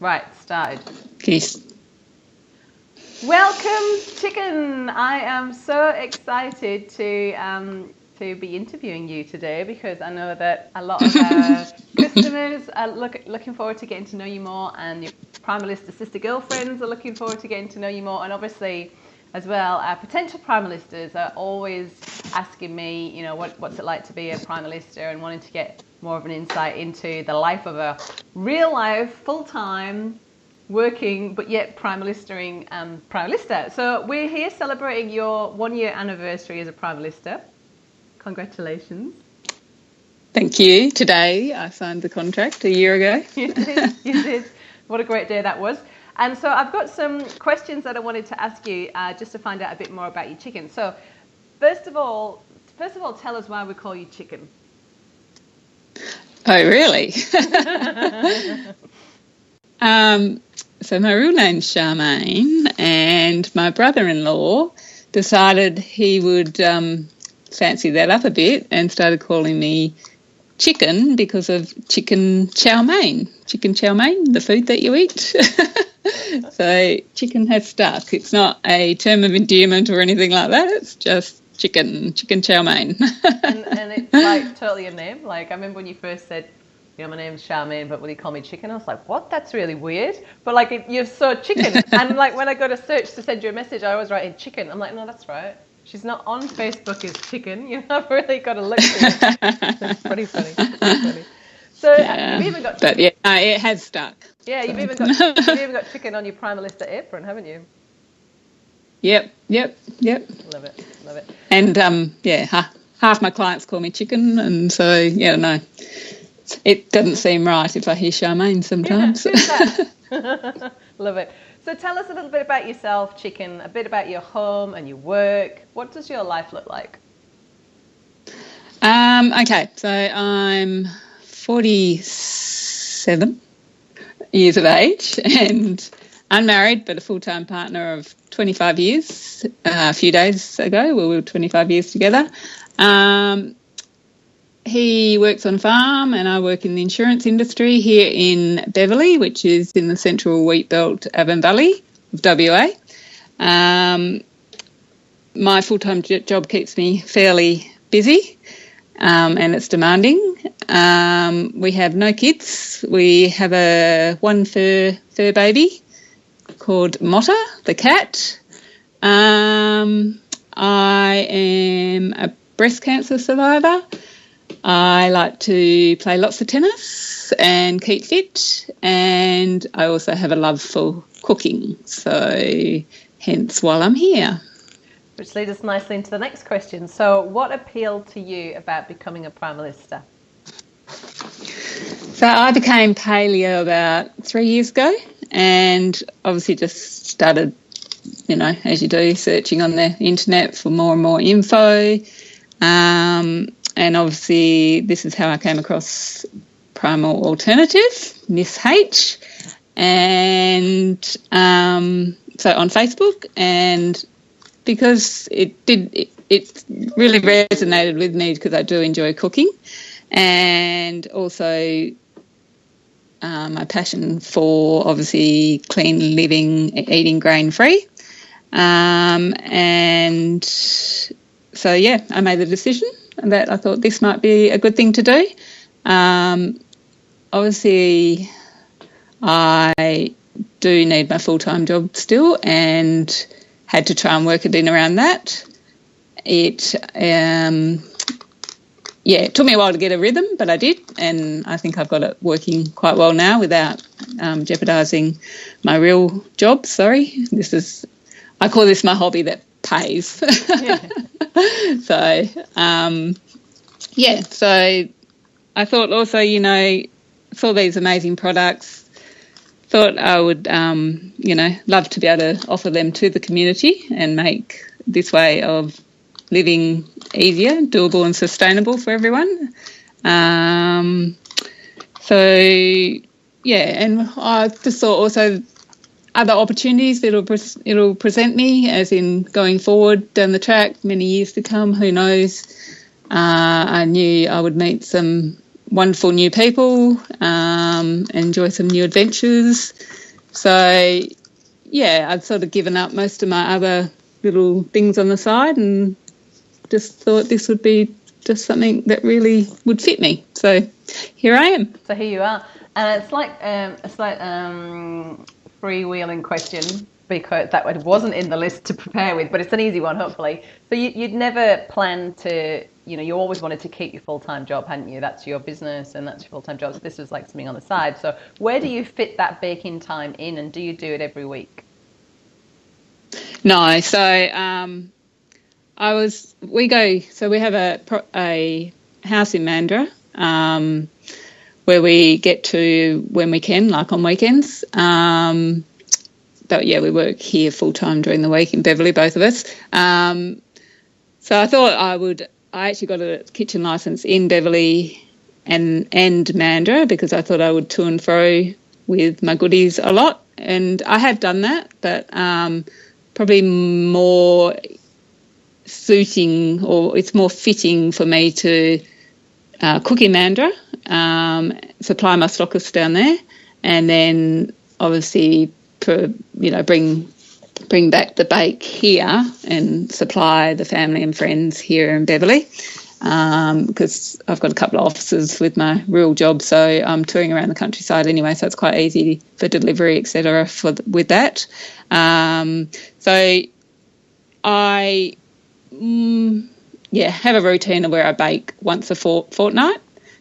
Right, started. Peace. Welcome, Chicken. I am so excited to be interviewing you today because I know that a lot of our customers are looking forward to getting to know you more, and your Primalista sister girlfriends are looking forward to getting to know you more, and obviously as well, our potential Primalistas are always asking me, you know, what's it like to be a Primalista, and wanting to get more of an insight into the life of a real life, full-time, working but yet Primalista-ing Primalista. So we're here celebrating your 1 year anniversary as a Primalista. Congratulations. Thank you. Today I signed the contract a year ago. You did. What a great day that was. And so I've got some questions that I wanted to ask you just to find out a bit more about your chicken. So first of all, tell us why we call you Chicken. Oh, really? So my real name's Charmaine, and my brother-in-law decided he would fancy that up a bit and started calling me Chicken because of chicken chow mein. Chicken chow mein, the food that you eat. So chicken has stuck. It's not a term of endearment or anything like that. It's just chicken chow mein. and it's like totally your name. Like I remember when you first said, you know, my name's Charmaine, but will you call me Chicken? I was like, what? That's really weird. But like you're so chicken. And like when I go to search to send you a message, I always write in Chicken. I'm like, no, that's right. She's not on Facebook as Chicken. You know, I've really got to look for it. It's pretty funny. So yeah, you've even got chicken. But yeah, no, it has stuck. Yeah, you've even got chicken on your Primalista apron, haven't you? Yep. Love it. And half my clients call me Chicken, and so yeah, no, it doesn't seem right if I hear Charmaine sometimes. Yeah, love it. So tell us a little bit about yourself, Chicken, a bit about your home and your work. What does your life look like? Okay, so I'm 47 years of age and unmarried, but a full-time partner of 25 years. A few days ago, we were 25 years together. He works on a farm and I work in the insurance industry here in Beverley, which is in the central wheat belt, Avon Valley of WA. My full-time job keeps me fairly busy and it's demanding. We have no kids. We have one fur baby called Motta, the cat. I am a breast cancer survivor. I like to play lots of tennis and keep fit, and I also have a love for cooking, so hence while I'm here. Which leads us nicely into the next question. So what appealed to you about becoming a Primalista? So I became paleo about 3 years ago, and obviously just started, you know, as you do, searching on the internet for more and more info. And obviously this is how I came across Primal Alternative, Miss H, and so on Facebook, and because it really resonated with me because I do enjoy cooking, and also my passion for obviously clean living, eating grain-free, and so yeah, I made the decision that I thought this might be a good thing to do. Obviously, I do need my full-time job still and had to try and work it in around that. It took me a while to get a rhythm, but I did, and I think I've got it working quite well now without jeopardising my real job. Sorry, I call this my hobby that pays. Yeah. So, so I thought also, you know, saw these amazing products, thought I would, love to be able to offer them to the community and make this way of living easier, doable and sustainable for everyone. And I just saw also other opportunities it'll present me, as in going forward down the track, many years to come, who knows. I knew I would meet some wonderful new people, enjoy some new adventures. So, yeah, I'd sort of given up most of my other little things on the side and just thought this would be just something that really would fit me. So here I am. So here you are. And it's like freewheeling question, because that wasn't in the list to prepare with, but it's an easy one, hopefully. So you'd never planned to, you always wanted to keep your full-time job, hadn't you? That's your business and that's your full-time job. This was like something on the side. So where do you fit that baking time in, and do you do it every week? No, so we have a house in Mandurah where we get to when we can, like on weekends. But yeah, we work here full time during the week in Beverley, both of us. So I thought I actually got a kitchen license in Beverley and Mandurah because I thought I would to and fro with my goodies a lot, and I have done that, but probably more suiting, or it's more fitting for me to cook in Mandurah, supply my stockists down there, and then obviously bring back the bake here and supply the family and friends here in Beverley, because I've got a couple of offices with my real job, so I'm touring around the countryside anyway, so it's quite easy for delivery, etc. with that. So I have a routine of where I bake once a fortnight.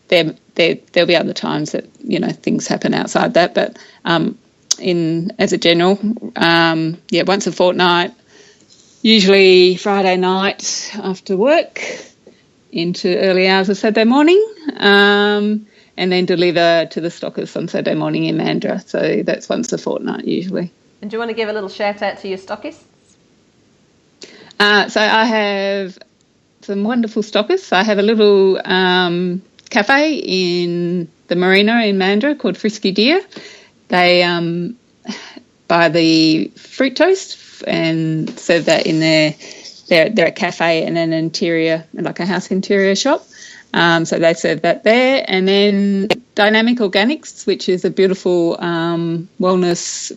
There'll be other times that things happen outside that, but as a general, once a fortnight, usually Friday night after work into early hours of Saturday morning, and then deliver to the stockers on Saturday morning in Mandurah. So that's once a fortnight usually. And do you want to give a little shout out to your stockists? So I have some wonderful stockists. I have a little cafe in the marina in Mandurah called Frisky Deer. They buy the fruit toast and serve that in they're a cafe and an interior, like a house interior shop. So they serve that there. And then Dynamic Organics, which is a beautiful wellness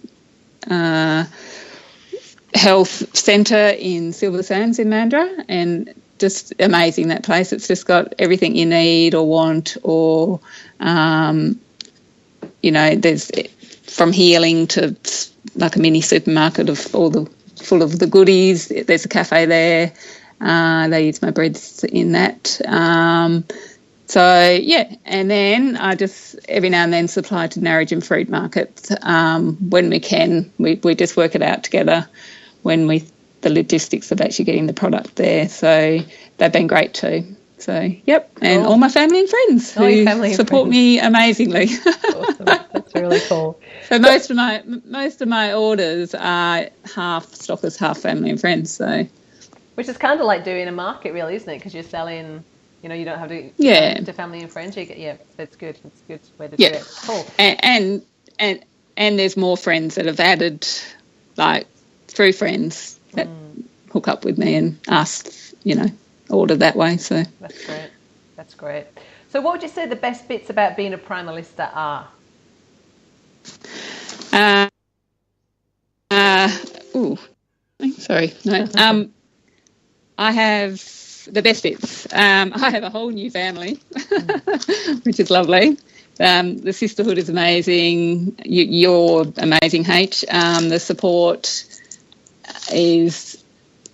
health centre in Silver Sands in Mandurah, and just amazing, that place. It's just got everything you need or want, or there's from healing to like a mini supermarket of full of the goodies. There's a cafe there. They use my breads in that. And then I just every now and then supply to Narrogin Fruit Market when we can. We just work it out together when the logistics of actually getting the product there. So they've been great too. So, yep, and all my family and friends who support me amazingly. Awesome. That's really cool. So most of my orders are half stockers, half family and friends. So, which is kind of like doing a market, really, isn't it? Because you're selling, you don't have to to family and friends. You get that's good. It's a good way to do it. Cool. And there's more friends that have added, like through friends that hook up with me and ask, order that way. So that's great. So what would you say the best bits about being a Primalista are? I have the best bits. I have a whole new family, which is lovely. The sisterhood is amazing. You're amazing, H. The support is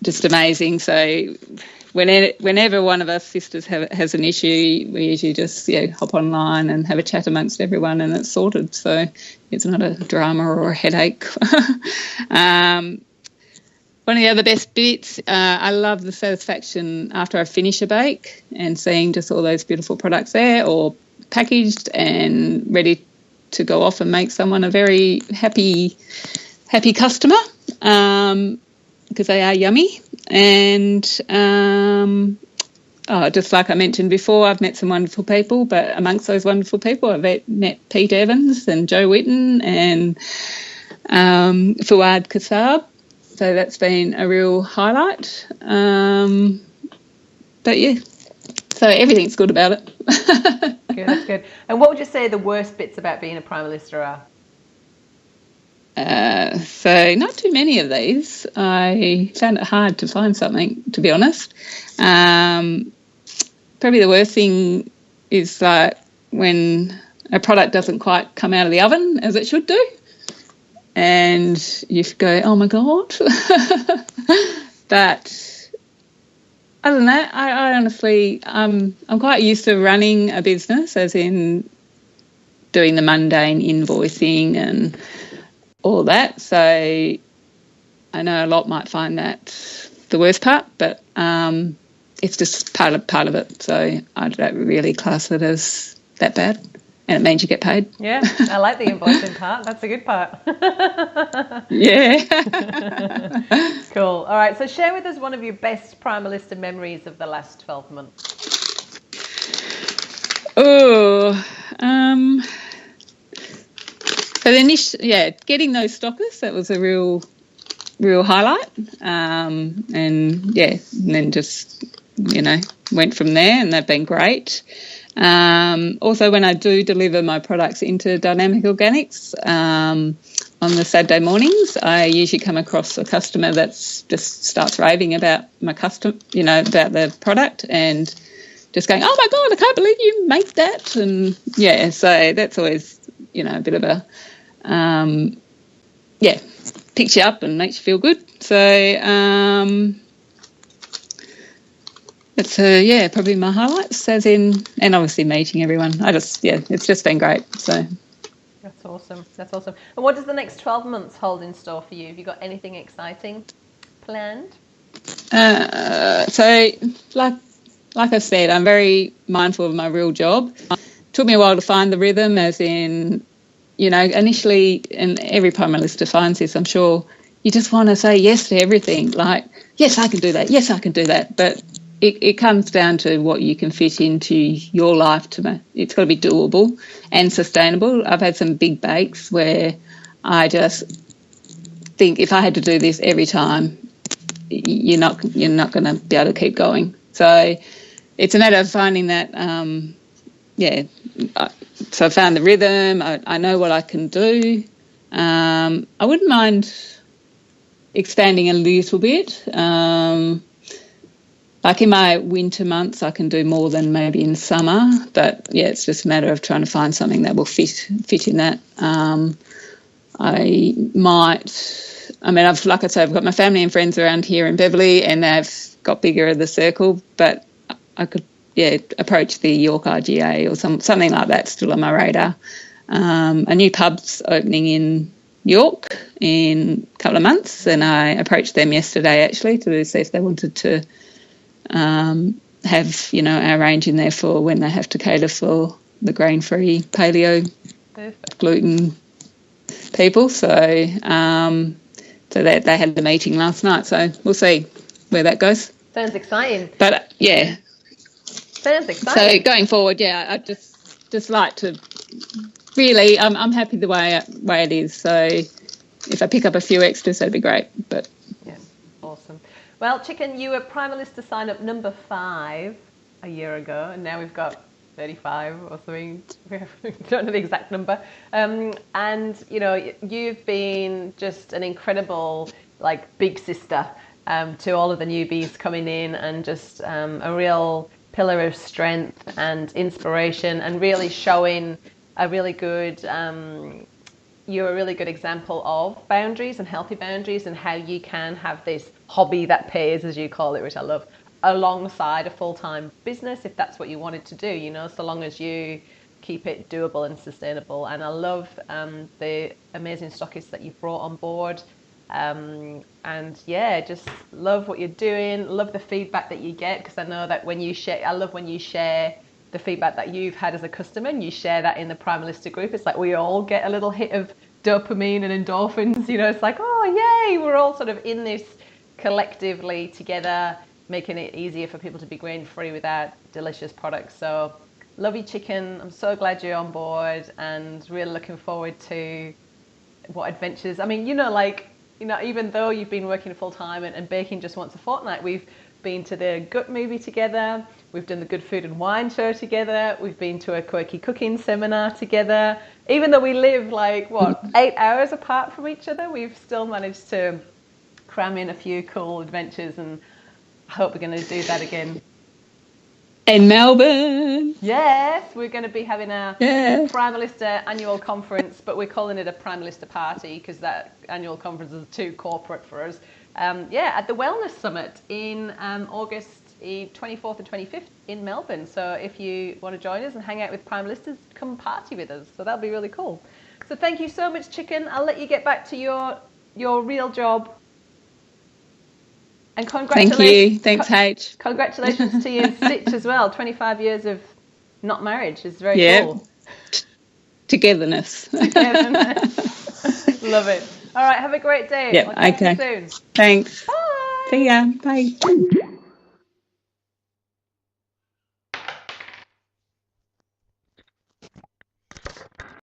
just amazing. So whenever one of us sisters has an issue, we usually just hop online and have a chat amongst everyone, and it's sorted. So it's not a drama or a headache. One of the other best bits, I love the satisfaction after I finish a bake and seeing just all those beautiful products there, or packaged and ready to go off and make someone a very happy customer, because they are yummy. And just like I mentioned before, I've met some wonderful people, but amongst those wonderful people I've met Pete Evans and Joe Whitton and Fouad Kassab. So that's been a real highlight. But yeah, so everything's good about it. good. That's good. And what would you say the worst bits about being a Primalista are? So not too many of these. I found it hard to find something, to be honest. Probably the worst thing is like when a product doesn't quite come out of the oven as it should do, and you go, oh my God. But other than that, I honestly, I'm quite used to running a business, as in doing the mundane invoicing and all that. So I know a lot might find that the worst part, but it's just part of it. So I don't really class it as that bad, and it means you get paid. Yeah, I like the invoicing part. That's a good part. Yeah. Cool. All right. So share with us one of your best Primalista memories of the last 12 months. Oh, so getting those stockers, that was a real highlight. And then just, went from there, and they've been great. Also, when I do deliver my products into Dynamic Organics on the Saturday mornings, I usually come across a customer that's just starts raving about about the product, and just going, oh my God, I can't believe you make that. And so that's always, a bit of a, picks you up and makes you feel good. So, it's probably my highlights, and obviously meeting everyone. It's just been great. So that's awesome. And what does the next 12 months hold in store for you? Have you got anything exciting planned? So like I said, I'm very mindful of my real job. It took me a while to find the rhythm, as in, initially, and every Primalista finds this, I'm sure, you just want to say yes to everything. Like, yes, I can do that. Yes, I can do that. But it comes down to what you can fit into your life. It's got to be doable and sustainable. I've had some big bakes where I just think if I had to do this every time, you're not going to be able to keep going. So it's a matter of finding that, so I found the rhythm. I know what I can do. I wouldn't mind expanding a little bit. Like in my winter months, I can do more than maybe in summer. But, it's just a matter of trying to find something that will fit in that. Like I say, I've got my family and friends around here in Beverley, and they've got bigger of the circle, but I could, approach the York RGA or something like that, still on my radar. A new pub's opening in York in a couple of months, and I approached them yesterday actually to see if they wanted to have, our range in there for when they have to cater for the grain-free paleo, Perfect. gluten people. So so they had the meeting last night, so we'll see where that goes. Sounds exciting. But Sounds exciting. So going forward, I just like to really, I'm happy the way it is. So if I pick up a few extras, that'd be great. But awesome. Well, Chicken, you were Primalista sign up number 5 a year ago, and now we've got 35 or something. We don't know the exact number. And you've been just an incredible, big sister to all of the newbies coming in, and just a real pillar of strength and inspiration, and really showing a really good. You're a really good example of boundaries and healthy boundaries, and how you can have this hobby that pays, as you call it, which I love, alongside a full-time business, if that's what you wanted to do, so long as you keep it doable and sustainable. And I love the amazing stockists that you've brought on board. Just love what you're doing, love the feedback that you get, because I know that I love when you share the feedback that you've had as a customer, and you share that in the Primalista group. It's like we all get a little hit of dopamine and endorphins, it's like, oh yay, we're all sort of in this collectively together, making it easier for people to be grain-free with our delicious products. So love you, Chicken. I'm so glad you're on board, and really looking forward to what adventures. I mean, even though you've been working full-time and baking just once a fortnight, we've been to the Gut movie together. We've done the Good Food and Wine show together. We've been to a quirky cooking seminar together. Even though we live 8 hours apart from each other, we've still managed to cram in a few cool adventures, and I hope we're going to do that again. In Melbourne. Yes, we're going to be having a Primalista annual conference, but we're calling it a Primalista party because that annual conference is too corporate for us. At the Wellness Summit in August 24th and 25th in Melbourne. So if you want to join us and hang out with Primalistas, come party with us. So that'll be really cool. So thank you so much, Chicken. I'll let you get back to your real job. And congratulations. Thank you. Thanks, H. Congratulations to you and Stitch as well. 25 years of not marriage is very cool. Togetherness. Love it. All right, have a great day. Yeah, I'll catch you okay. soon. Thanks. Bye. See ya. Bye.